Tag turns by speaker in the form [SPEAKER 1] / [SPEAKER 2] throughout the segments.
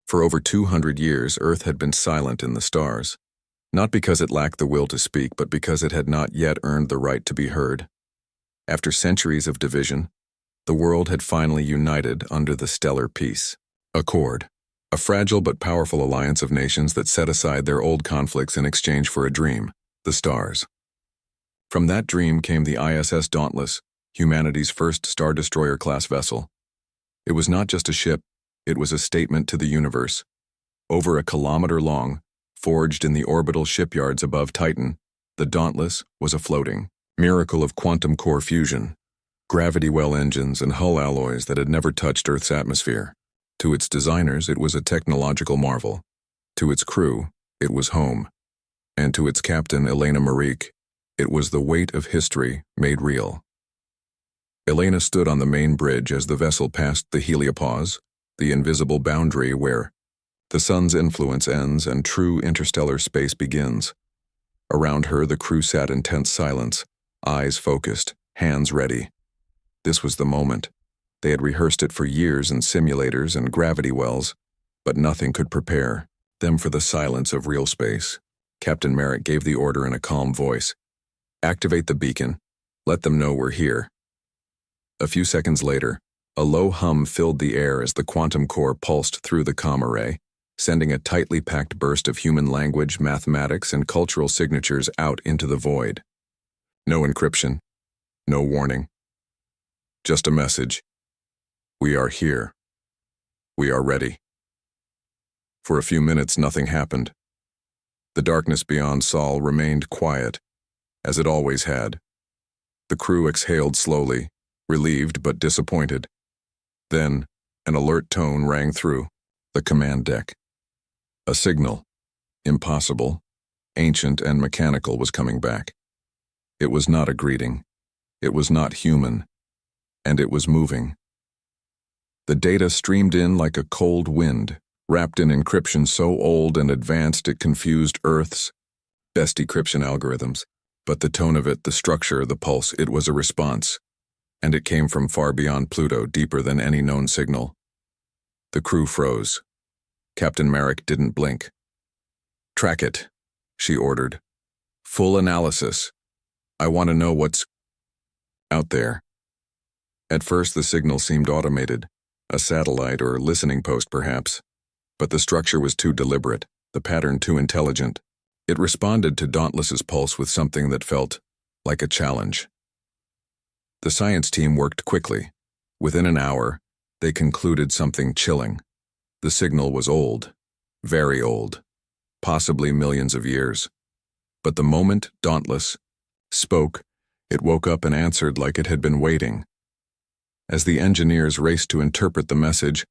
[SPEAKER 1] For over 200 years, Earth had been silent in the stars, not because it lacked the will to speak, but because it had not yet earned the right to be heard. After centuries of division, the world had finally united under the stellar peace accord, a fragile but powerful alliance of nations that set aside their old conflicts in exchange for a dream, the stars. From that dream came the ISS Dauntless, humanity's first Star Destroyer-class vessel. It was not just a ship, it was a statement to the universe. Over a kilometer long, forged in the orbital shipyards above Titan, the Dauntless was a floating miracle of quantum core fusion, gravity well engines and hull alloys that had never touched Earth's atmosphere. To its designers, it was a technological marvel. To its crew, it was home. And to its captain, Elena Marique, it was the weight of history made real. Elena stood on the main bridge as the vessel passed the heliopause, the invisible boundary where the sun's influence ends and true interstellar space begins. Around her, the crew sat in tense silence, eyes focused, hands ready. This was the moment. They had rehearsed it for years in simulators and gravity wells, but nothing could prepare them for the silence of real space. Captain Merrick gave the order in a calm voice. "Activate the beacon. Let them know we're here." A few seconds later, a low hum filled the air as the quantum core pulsed through the comm array, sending a tightly packed burst of human language, mathematics, and cultural signatures out into the void. No encryption, no warning. Just a message. We are here. We are ready. For a few minutes, nothing happened. The darkness beyond Sol remained quiet, as it always had. The crew exhaled slowly, relieved but disappointed. Then, an alert tone rang through the command deck. A signal, impossible, ancient and mechanical, was coming back. It was not a greeting. It was not human. And it was moving. The data streamed in like a cold wind, wrapped in encryption so old and advanced it confused Earth's best decryption algorithms. But the tone of it, the structure, the pulse, it was a response. And it came from far beyond Pluto, deeper than any known signal. The crew froze. Captain Merrick didn't blink. "Track it," she ordered. "Full analysis. I want to know what's out there." At first, the signal seemed automated, a satellite or listening post perhaps. But the structure was too deliberate, the pattern too intelligent. It responded to Dauntless's pulse with something that felt like a challenge. The science team worked quickly. Within an hour, they concluded something chilling. The signal was old, very old, possibly millions of years. But the moment Dauntless spoke, it woke up and answered like it had been waiting. As the engineers raced to interpret the message,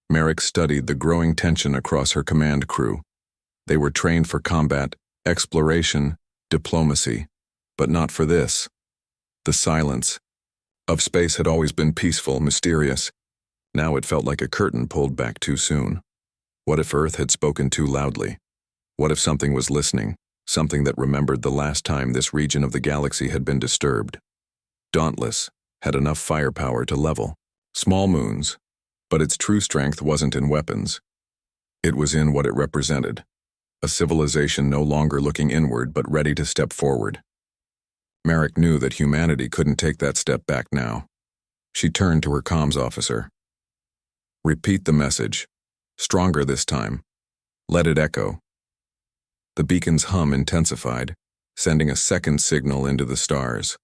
[SPEAKER 1] Merrick studied the growing tension across her command crew. They were trained for combat, exploration, diplomacy, but not for this. The silence of space had always been peaceful, mysterious. Now it felt like a curtain pulled back too soon. What if Earth had spoken too loudly? What if something was listening, something that remembered the last time this region of the galaxy had been disturbed? Dauntless had enough firepower to level small moons, but its true strength wasn't in weapons. It was in what it represented, a civilization no longer looking inward but ready to step forward. Merrick knew that humanity couldn't take that step back now. She turned to her comms officer. "Repeat the message. Stronger this time. Let it echo." The beacon's hum intensified, sending a second signal into the stars.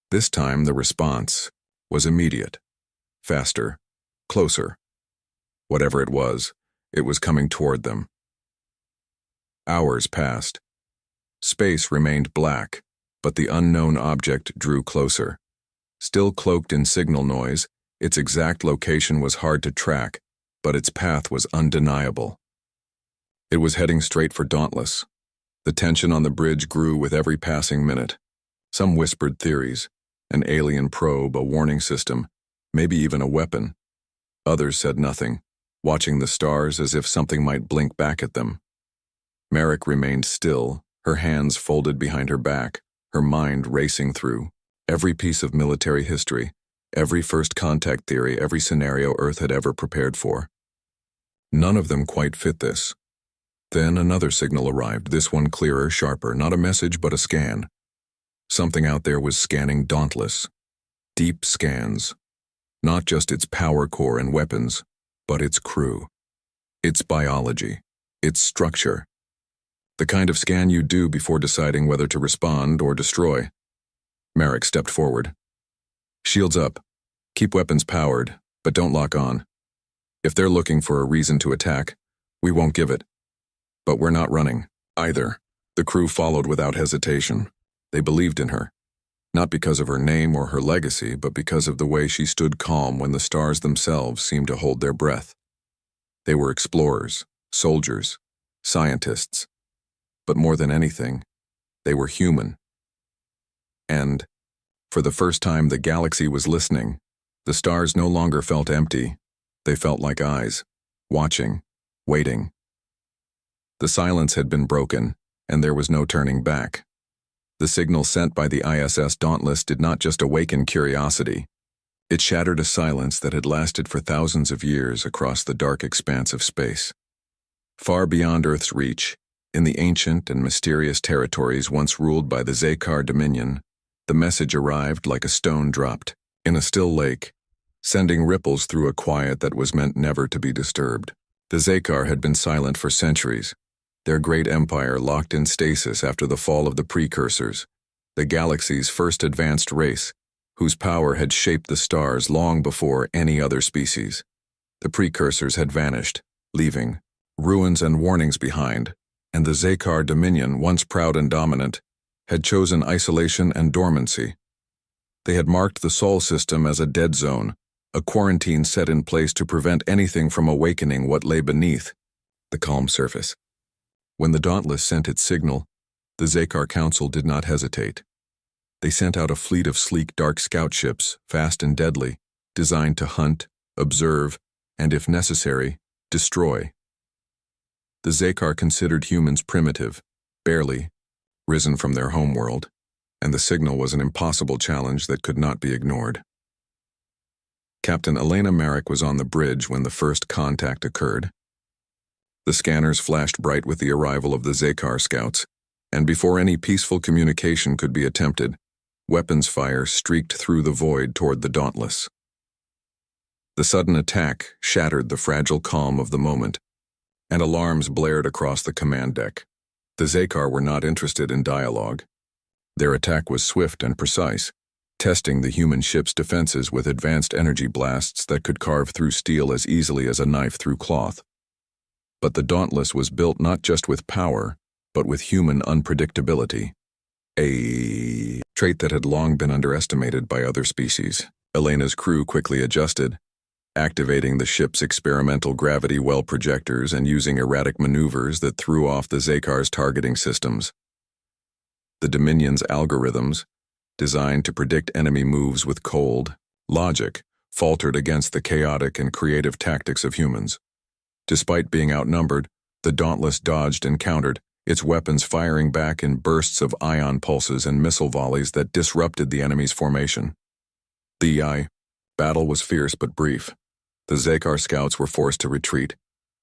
[SPEAKER 1] This time the response was immediate, faster, closer. Whatever it was coming toward them. Hours passed. Space remained black, but the unknown object drew closer. Still cloaked in signal noise, its exact location was hard to track, but its path was undeniable. It was heading straight for Dauntless. The tension on the bridge grew with every passing minute. Some whispered theories, an alien probe, a warning system, maybe even a weapon. Others said nothing, watching the stars as if something might blink back at them. Merrick remained still, her hands folded behind her back, her mind racing through every piece of military history, every first contact theory, every scenario Earth had ever prepared for. None of them quite fit this. Then another signal arrived, this one clearer, sharper, not a message but a scan. Something out there was scanning Dauntless. Deep scans. Not just its power core and weapons, but its crew. Its biology. Its structure. The kind of scan you do before deciding whether to respond or destroy. Merrick stepped forward. Shields up. Keep weapons powered, but don't lock on. If they're looking for a reason to attack, we won't give it. But we're not running, either. The crew followed without hesitation. They believed in her. Not because of her name or her legacy, but because of the way she stood calm when the stars themselves seemed to hold their breath. They were explorers, soldiers, scientists. But more than anything, they were human. And, for the first time the galaxy was listening. The stars no longer felt empty. They felt like eyes, watching, waiting. The silence had been broken, and there was no turning back. The signal sent by the ISS Dauntless did not just awaken curiosity. It shattered a silence that had lasted for thousands of years across the dark expanse of space. Far beyond Earth's reach, in the ancient and mysterious territories once ruled by the Xekar Dominion, the message arrived like a stone dropped in a still lake, sending ripples through a quiet that was meant never to be disturbed. The Xekar had been silent for centuries, their great empire locked in stasis after the fall of the Precursors, the galaxy's first advanced race, whose power had shaped the stars long before any other species. The Precursors had vanished, leaving ruins and warnings behind, and the Xekar Dominion, once proud and dominant, had chosen isolation and dormancy. They had marked the Sol system as a dead zone, a quarantine set in place to prevent anything from awakening what lay beneath the calm surface. When the Dauntless sent its signal, the Xekar Council did not hesitate. They sent out a fleet of sleek dark scout ships, fast and deadly, designed to hunt, observe, and if necessary, destroy. The Xekar considered humans primitive, barely, risen from their homeworld, and the signal was an impossible challenge that could not be ignored. Captain Elena Merrick was on the bridge when the first contact occurred. The scanners flashed bright with the arrival of the Xekar scouts, and before any peaceful communication could be attempted, weapons fire streaked through the void toward the Dauntless. The sudden attack shattered the fragile calm of the moment, and alarms blared across the command deck. The Xekar were not interested in dialogue. Their attack was swift and precise, testing the human ship's defenses with advanced energy blasts that could carve through steel as easily as a knife through cloth. But the Dauntless was built not just with power, but with human unpredictability, a trait that had long been underestimated by other species. Elena's crew quickly adjusted, activating the ship's experimental gravity well projectors and using erratic maneuvers that threw off the Xekar's targeting systems. The Dominion's algorithms, designed to predict enemy moves with cold logic, faltered against the chaotic and creative tactics of humans. Despite being outnumbered, the Dauntless dodged and countered, its weapons firing back in bursts of ion pulses and missile volleys that disrupted the enemy's formation. The battle was fierce but brief. The Xekar scouts were forced to retreat,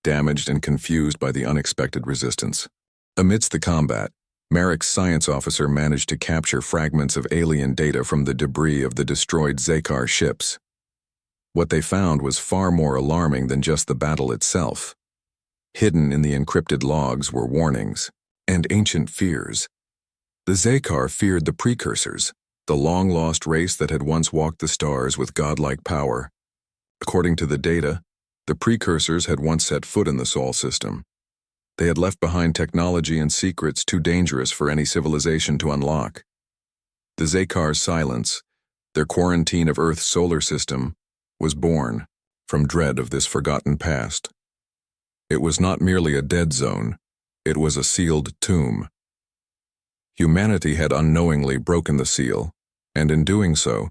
[SPEAKER 1] damaged and confused by the unexpected resistance. Amidst the combat, Merrick's science officer managed to capture fragments of alien data from the debris of the destroyed Xekar ships. What they found was far more alarming than just the battle itself. Hidden in the encrypted logs were warnings and ancient fears. The Xekar feared the Precursors, the long-lost race that had once walked the stars with godlike power. According to the data, the Precursors had once set foot in the Sol system. They had left behind technology and secrets too dangerous for any civilization to unlock. The Xekar's silence, their quarantine of Earth's solar system, was born from dread of this forgotten past. It was not merely a dead zone, it was a sealed tomb. Humanity had unknowingly broken the seal, and in doing so,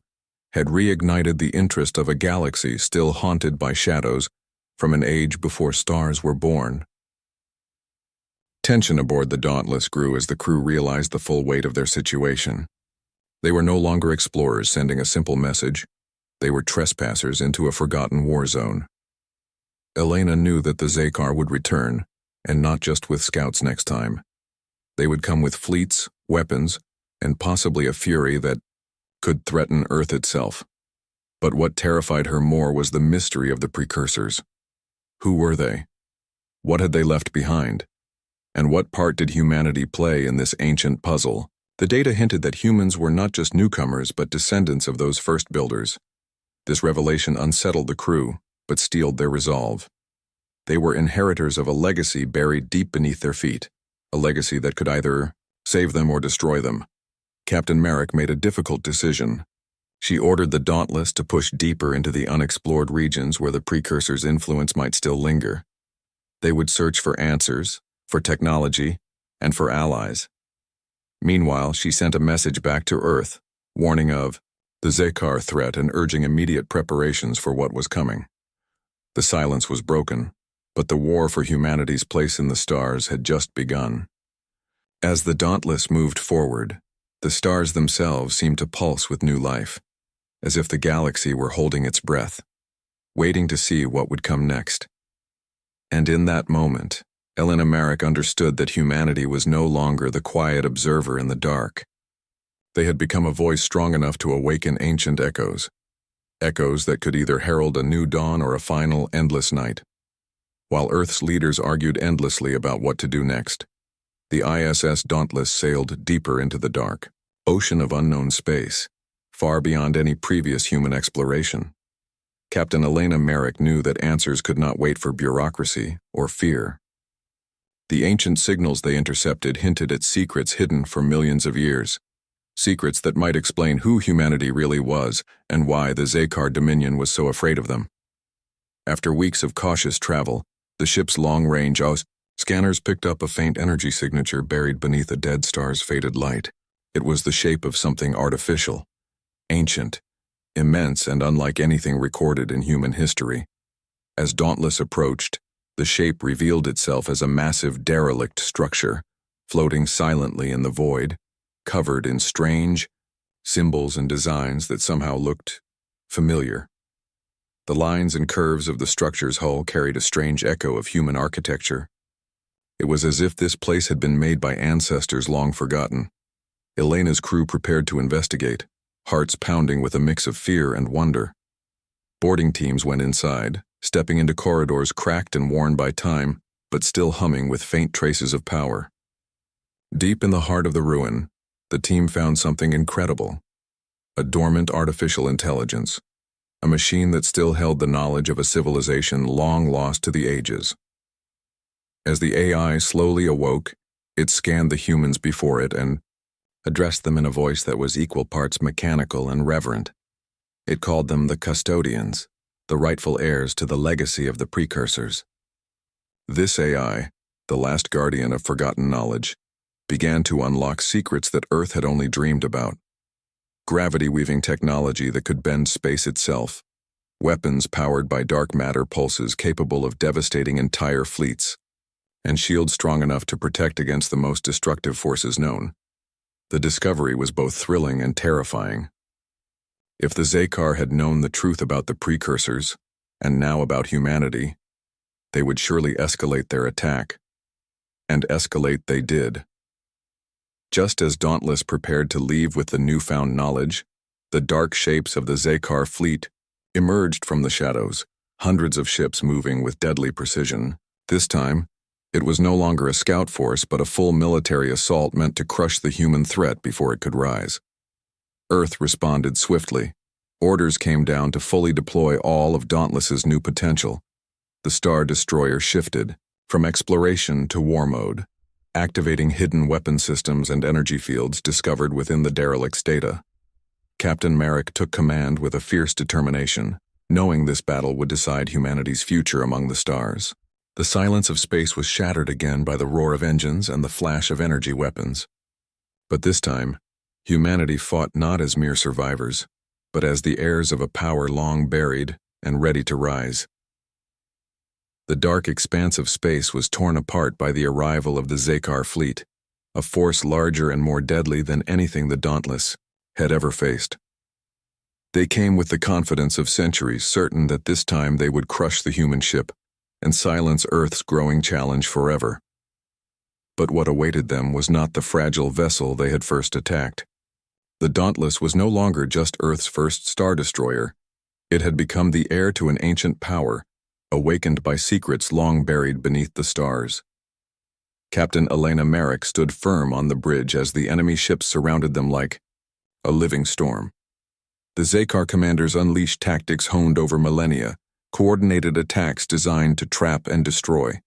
[SPEAKER 1] had reignited the interest of a galaxy still haunted by shadows from an age before stars were born. Tension aboard the Dauntless grew as the crew realized the full weight of their situation. They were no longer explorers sending a simple message. They were trespassers into a forgotten war zone. Elena knew that the Zakar would return, and not just with scouts next time. They would come with fleets, weapons, and possibly a fury that could threaten Earth itself. But what terrified her more was the mystery of the precursors. Who were they? What had they left behind? And what part did humanity play in this ancient puzzle? The data hinted that humans were not just newcomers but descendants of those first builders. This revelation unsettled the crew, but steeled their resolve. They were inheritors of a legacy buried deep beneath their feet, a legacy that could either save them or destroy them. Captain Merrick made a difficult decision. She ordered the Dauntless to push deeper into the unexplored regions where the precursors' influence might still linger. They would search for answers, for technology, and for allies. Meanwhile, she sent a message back to Earth, warning of the Zakar threat and urging immediate preparations for what was coming. The silence was broken, but the war for humanity's place in the stars had just begun. As the Dauntless moved forward, the stars themselves seemed to pulse with new life, as if the galaxy were holding its breath, waiting to see what would come next. And in that moment, Elena Merrick understood that humanity was no longer the quiet observer in the dark. They had become a voice strong enough to awaken ancient echoes that could either herald a new dawn or a final, endless night. While Earth's leaders argued endlessly about what to do next, the ISS Dauntless sailed deeper into the dark ocean of unknown space, far beyond any previous human exploration. Captain Elena Merrick knew that answers could not wait for bureaucracy or fear. The ancient signals they intercepted hinted at secrets hidden for millions of years, secrets that might explain who humanity really was and why the Zakar Dominion was so afraid of them. After weeks of cautious travel, the ship's long-range scanners picked up a faint energy signature buried beneath a dead star's faded light. It was the shape of something artificial, ancient, immense, and unlike anything recorded in human history. As Dauntless approached, the shape revealed itself as a massive derelict structure, floating silently in the void, covered in strange symbols and designs that somehow looked familiar. The lines and curves of the structure's hull carried a strange echo of human architecture. It was as if this place had been made by ancestors long forgotten. Elena's crew prepared to investigate, hearts pounding with a mix of fear and wonder. Boarding teams went inside, stepping into corridors cracked and worn by time, but still humming with faint traces of power. Deep in the heart of the ruin, the team found something incredible: a dormant artificial intelligence, a machine that still held the knowledge of a civilization long lost to the ages. As the AI slowly awoke, it scanned the humans before it and addressed them in a voice that was equal parts mechanical and reverent. It called them the custodians, the rightful heirs to the legacy of the precursors. This AI, the last guardian of forgotten knowledge, began to unlock secrets that Earth had only dreamed about. Gravity-weaving technology that could bend space itself, weapons powered by dark matter pulses capable of devastating entire fleets, and shields strong enough to protect against the most destructive forces known. The discovery was both thrilling and terrifying. If the Zakar had known the truth about the precursors, and now about humanity, they would surely escalate their attack. And escalate they did. Just as Dauntless prepared to leave with the newfound knowledge, the dark shapes of the Zakar fleet emerged from the shadows, hundreds of ships moving with deadly precision. This time, it was no longer a scout force but a full military assault meant to crush the human threat before it could rise. Earth responded swiftly. Orders came down to fully deploy all of Dauntless's new potential. The Star Destroyer shifted from exploration to war mode, activating hidden weapon systems and energy fields discovered within the derelict's data. Captain Merrick took command with a fierce determination, knowing this battle would decide humanity's future among the stars. The silence of space was shattered again by the roar of engines and the flash of energy weapons. But this time, humanity fought not as mere survivors, but as the heirs of a power long buried and ready to rise. The dark expanse of space was torn apart by the arrival of the Zakar fleet, a force larger and more deadly than anything the Dauntless had ever faced. They came with the confidence of centuries, certain that this time they would crush the human ship, and silence Earth's growing challenge forever. But what awaited them was not the fragile vessel they had first attacked. The Dauntless was no longer just Earth's first star destroyer. It had become the heir to an ancient power, awakened by secrets long buried beneath the stars. Captain Elena Merrick stood firm on the bridge as the enemy ships surrounded them like a living storm. The Xakar commanders unleashed tactics honed over millennia, coordinated attacks designed to trap and destroy.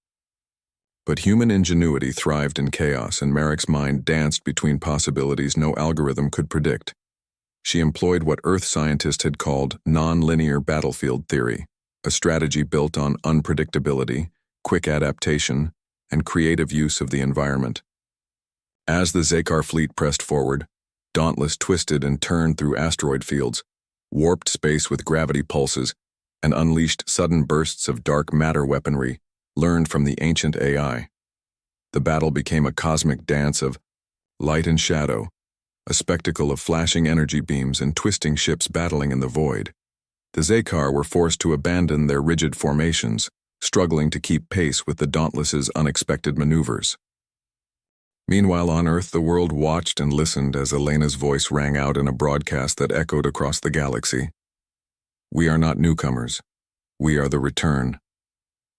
[SPEAKER 1] But human ingenuity thrived in chaos, and Merrick's mind danced between possibilities no algorithm could predict. She employed what Earth scientists had called non-linear battlefield theory, a strategy built on unpredictability, quick adaptation, and creative use of the environment. As the Xakar fleet pressed forward, Dauntless twisted and turned through asteroid fields, warped space with gravity pulses, and unleashed sudden bursts of dark matter weaponry learned from the ancient AI. The battle became a cosmic dance of light and shadow, a spectacle of flashing energy beams and twisting ships battling in the void. The Xakar were forced to abandon their rigid formations, struggling to keep pace with the Dauntless's unexpected maneuvers. Meanwhile on Earth, the world watched and listened as Elena's voice rang out in a broadcast that echoed across the galaxy. "We are not newcomers. We are the return."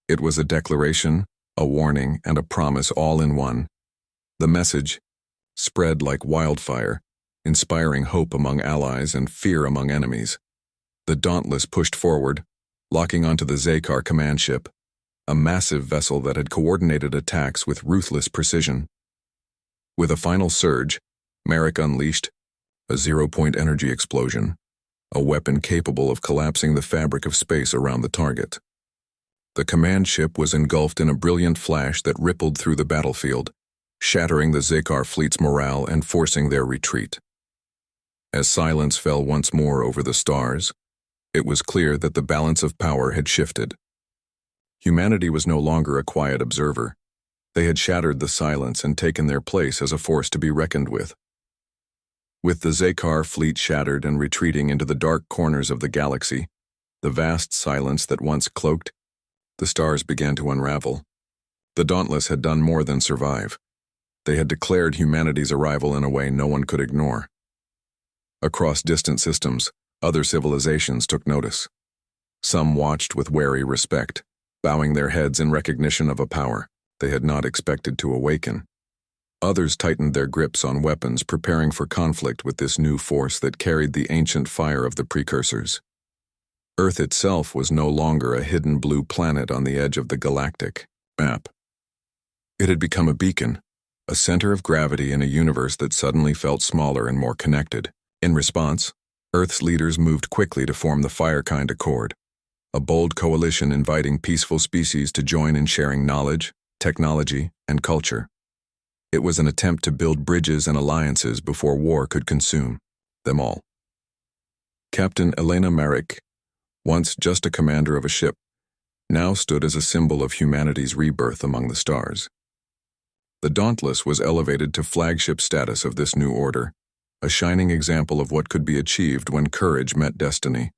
[SPEAKER 1] It was a declaration, a warning, and a promise all in one. The message spread like wildfire, inspiring hope among allies and fear among enemies. The Dauntless pushed forward, locking onto the Xakar command ship, a massive vessel that had coordinated attacks with ruthless precision. With a final surge, Merrick unleashed a zero-point energy explosion, a weapon capable of collapsing the fabric of space around the target. The command ship was engulfed in a brilliant flash that rippled through the battlefield, shattering the Xakar fleet's morale and forcing their retreat. As silence fell once more over the stars, it was clear that the balance of power had shifted. Humanity was no longer a quiet observer. They had shattered the silence and taken their place as a force to be reckoned with. With the Xakar fleet shattered and retreating into the dark corners of the galaxy, the vast silence that once cloaked, the stars began to unravel. The Dauntless had done more than survive. They had declared humanity's arrival in a way no one could ignore. Across distant systems, other civilizations took notice. Some watched with wary respect, bowing their heads in recognition of a power they had not expected to awaken. Others tightened their grips on weapons, preparing for conflict with this new force that carried the ancient fire of the precursors. Earth itself was no longer a hidden blue planet on the edge of the galactic map. It had become a beacon, a center of gravity in a universe that suddenly felt smaller and more connected. In response, Earth's leaders moved quickly to form the Firekind Accord, a bold coalition inviting peaceful species to join in sharing knowledge, technology, and culture. It was an attempt to build bridges and alliances before war could consume them all. Captain Elena Merrick, once just a commander of a ship, now stood as a symbol of humanity's rebirth among the stars. The Dauntless was elevated to flagship status of this new order, a shining example of what could be achieved when courage met destiny.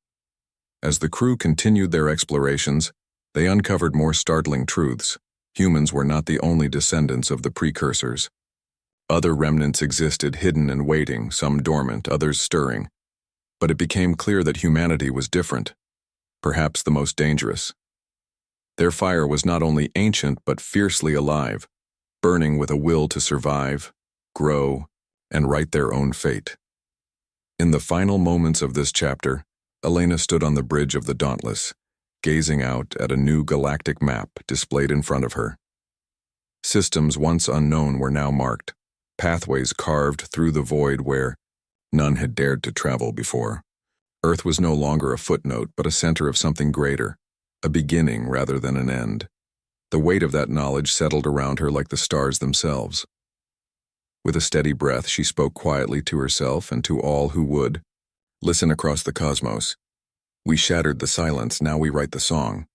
[SPEAKER 1] As the crew continued their explorations, they uncovered more startling truths. Humans were not the only descendants of the precursors. Other remnants existed, hidden and waiting, some dormant, others stirring. But it became clear that humanity was different, perhaps the most dangerous. Their fire was not only ancient but fiercely alive, burning with a will to survive, grow, and write their own fate. In the final moments of this chapter, Elena stood on the bridge of the Dauntless, gazing out at a new galactic map displayed in front of her. Systems once unknown were now marked, pathways carved through the void where none had dared to travel before. Earth was no longer a footnote but a center of something greater, a beginning rather than an end. The weight of that knowledge settled around her like the stars themselves. With a steady breath, she spoke quietly to herself and to all who would listen across the cosmos. We shattered the silence, now we write the song.